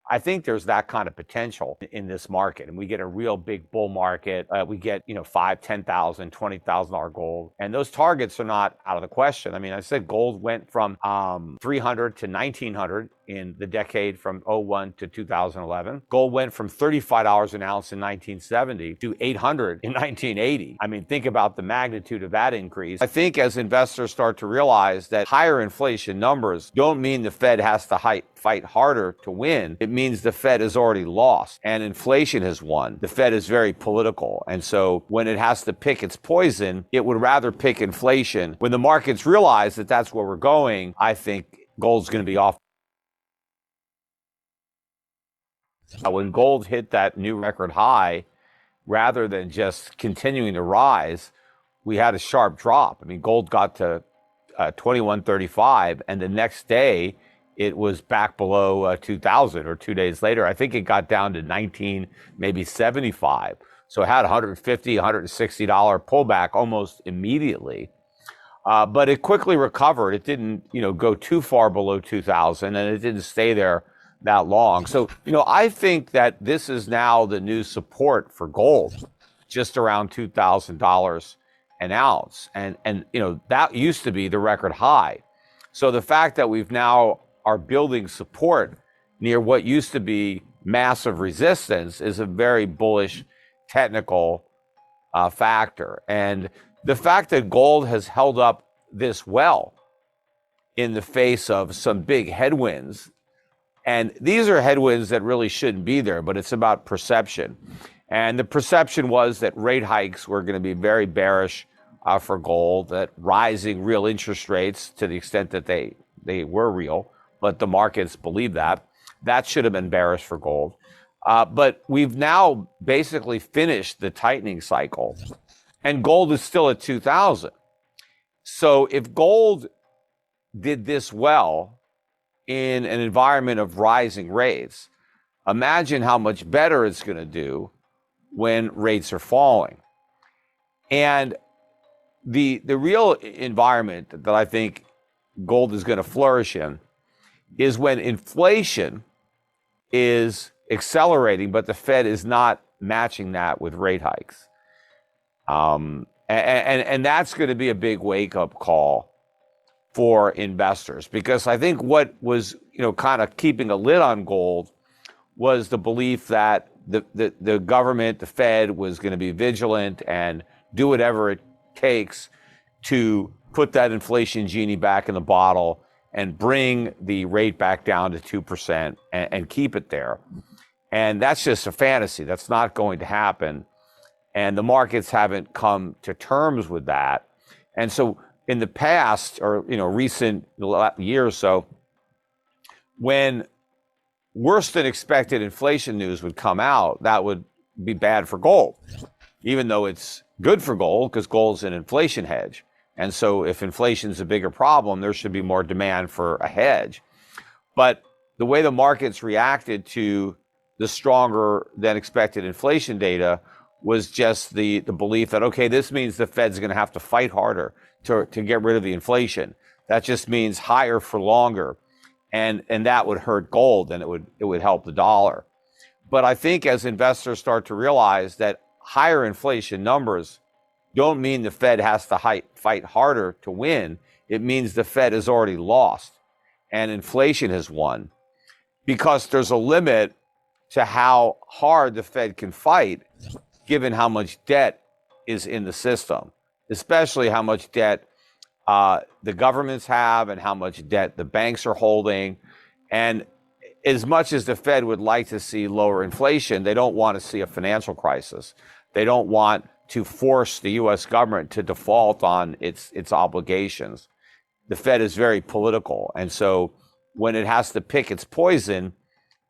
I think there's that kind of potential in this market, and we get a real big bull market. We get, $5, $10,000, $20,000 gold, and those targets are not out of the question. I mean, I said gold went from 300 to 1900 in the decade from '01 to 2011. Gold went from $35 an ounce in 1970 to 800 in 1980. I mean, think about the magnitude of that increase. I think as investors start to realize that higher inflation numbers don't mean the Fed has to fight harder to win. It means the Fed has already lost and inflation has won. The Fed is very political. And so when it has to pick its poison, it would rather pick inflation. When the markets realize that that's where we're going, I think gold's going to be off. When gold hit that new record high, rather than just continuing to rise, we had a sharp drop. I mean, gold got to 2135, and the next day it was back below 2000, or 2 days later. I think it got down to 19, maybe 75. So it had $150, $160 pullback almost immediately. But it quickly recovered. It didn't, go too far below 2000, and it didn't stay there that long. So, I think that this is now the new support for gold, just around $2,000 an ounce. And that used to be the record high. So the fact that we've now are building support near what used to be massive resistance is a very bullish technical factor. And the fact that gold has held up this well in the face of some big headwinds, and these are headwinds that really shouldn't be there, but it's about perception. And the perception was that rate hikes were going to be very bearish for gold, that rising real interest rates, to the extent that they were real, but the markets believe that should have been bearish for gold. But we've now basically finished the tightening cycle, and gold is still at 2000. So if gold did this well in an environment of rising rates, imagine how much better it's going to do when rates are falling. And the real environment that I think gold is going to flourish in is when inflation is accelerating, but the Fed is not matching that with rate hikes. And that's going to be a big wake-up call for investors, because I think what was, kind of keeping a lid on gold was the belief that the government, the Fed, was going to be vigilant and do whatever it takes to put that inflation genie back in the bottle and bring the rate back down to 2% and keep it there. And that's just a fantasy. That's not going to happen. And the markets haven't come to terms with that. And so in the past, or recent year or so, when worse than expected inflation news would come out, that would be bad for gold, even though it's good for gold because gold's an inflation hedge. And so if inflation is a bigger problem, there should be more demand for a hedge. But the way the markets reacted to the stronger than expected inflation data was just the belief that, okay, this means the Fed's going to have to fight harder to get rid of the inflation. That just means higher for longer. And that would hurt gold, and it would help the dollar. But I think as investors start to realize that higher inflation numbers don't mean the Fed has to fight harder to win. It means the Fed has already lost and inflation has won, because there's a limit to how hard the Fed can fight, given how much debt is in the system, especially how much debt the governments have and how much debt the banks are holding. And as much as the Fed would like to see lower inflation, they don't want to see a financial crisis. They don't want to force the U.S. government to default on its obligations. The Fed is very political. And so when it has to pick its poison,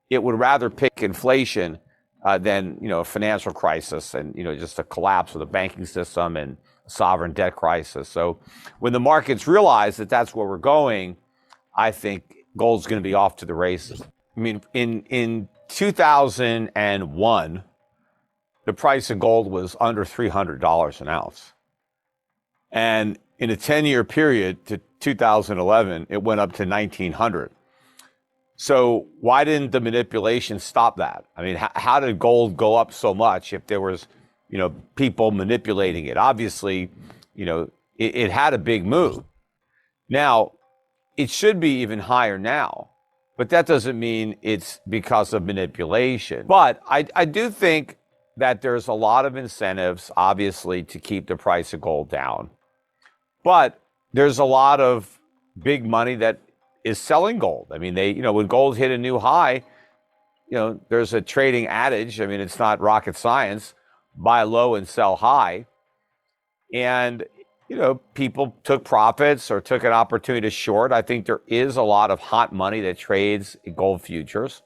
it would rather pick inflation than a financial crisis and just a collapse of the banking system and a sovereign debt crisis. So when the markets realize that that's where we're going, I think gold's going to be off to the races. I mean, in 2001, the price of gold was under $300 an ounce. And in a 10-year period to 2011, it went up to 1900. So why didn't the manipulation stop that? I mean, how did gold go up so much if there was, people manipulating it? Obviously, it had a big move. Now, it should be even higher now, but that doesn't mean it's because of manipulation. But I do think that there's a lot of incentives, obviously, to keep the price of gold down. But there's a lot of big money that is selling gold. I mean, when gold hit a new high, there's a trading adage. I mean, it's not rocket science. Buy low and sell high. And, people took profits or took an opportunity to short. I think there is a lot of hot money that trades in gold futures.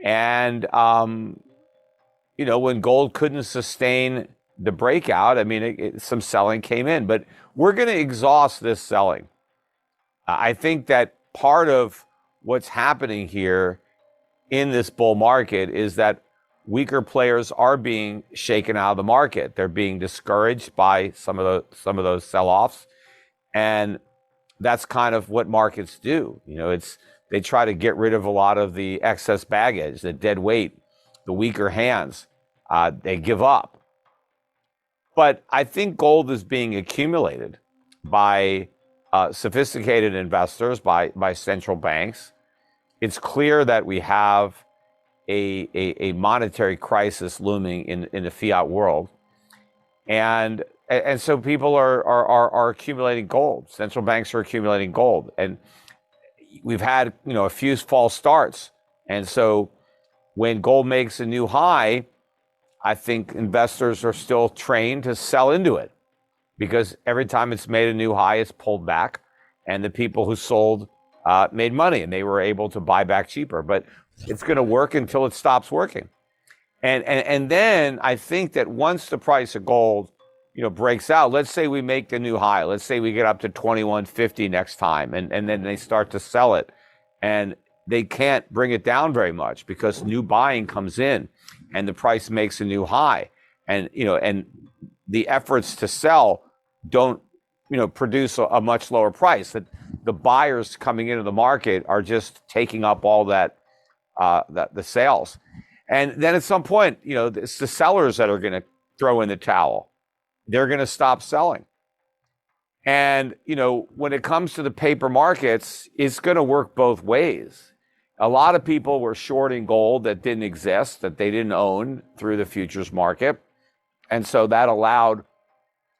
And, when gold couldn't sustain the breakout, I mean, some selling came in. But we're going to exhaust this selling. I think that part of what's happening here in this bull market is that weaker players are being shaken out of the market. They're being discouraged by some of those sell-offs, and that's kind of what markets do. They try to get rid of a lot of the excess baggage, the dead weight, the weaker hands. They give up. But I think gold is being accumulated by sophisticated investors, by central banks. It's clear that we have a monetary crisis looming in the fiat world, and so people are accumulating gold. Central banks are accumulating gold, and we've had a few false starts. And so when gold makes a new high, I think investors are still trained to sell into it, because every time it's made a new high, it's pulled back, and the people who sold made money, and they were able to buy back cheaper. But it's going to work until it stops working. And then I think that once the price of gold, breaks out, let's say we make the new high, let's say we get up to 2150 next time, and then they start to sell it, and they can't bring it down very much because new buying comes in and the price makes a new high. And, and the efforts to sell don't, produce a much lower price. That the buyers coming into the market are just taking up all that, the sales. And then at some point, it's the sellers that are going to throw in the towel. They're going to stop selling. And, when it comes to the paper markets, it's going to work both ways. A lot of people were shorting gold that didn't exist, that they didn't own through the futures market. And so that allowed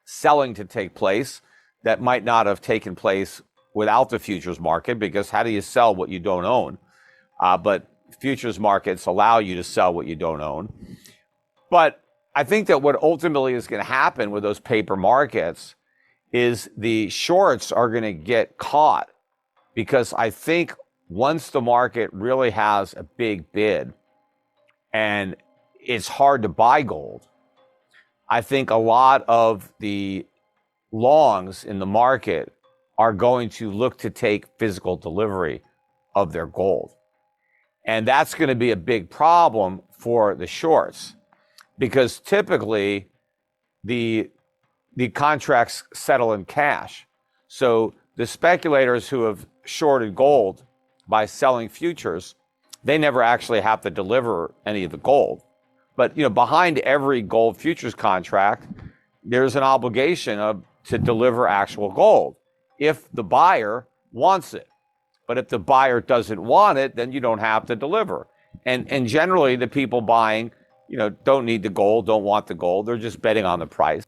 selling to take place that might not have taken place without the futures market, because how do you sell what you don't own? But futures markets allow you to sell what you don't own. But I think that what ultimately is going to happen with those paper markets is the shorts are going to get caught, because I think once the market really has a big bid and it's hard to buy gold, I think a lot of the longs in the market are going to look to take physical delivery of their gold. And that's going to be a big problem for the shorts, because typically the contracts settle in cash. So the speculators who have shorted gold by selling futures, they never actually have to deliver any of the gold. But behind every gold futures contract, there's an obligation to deliver actual gold if the buyer wants it. But if the buyer doesn't want it, then you don't have to deliver. And generally, the people buying, don't need the gold, don't want the gold. They're just betting on the price.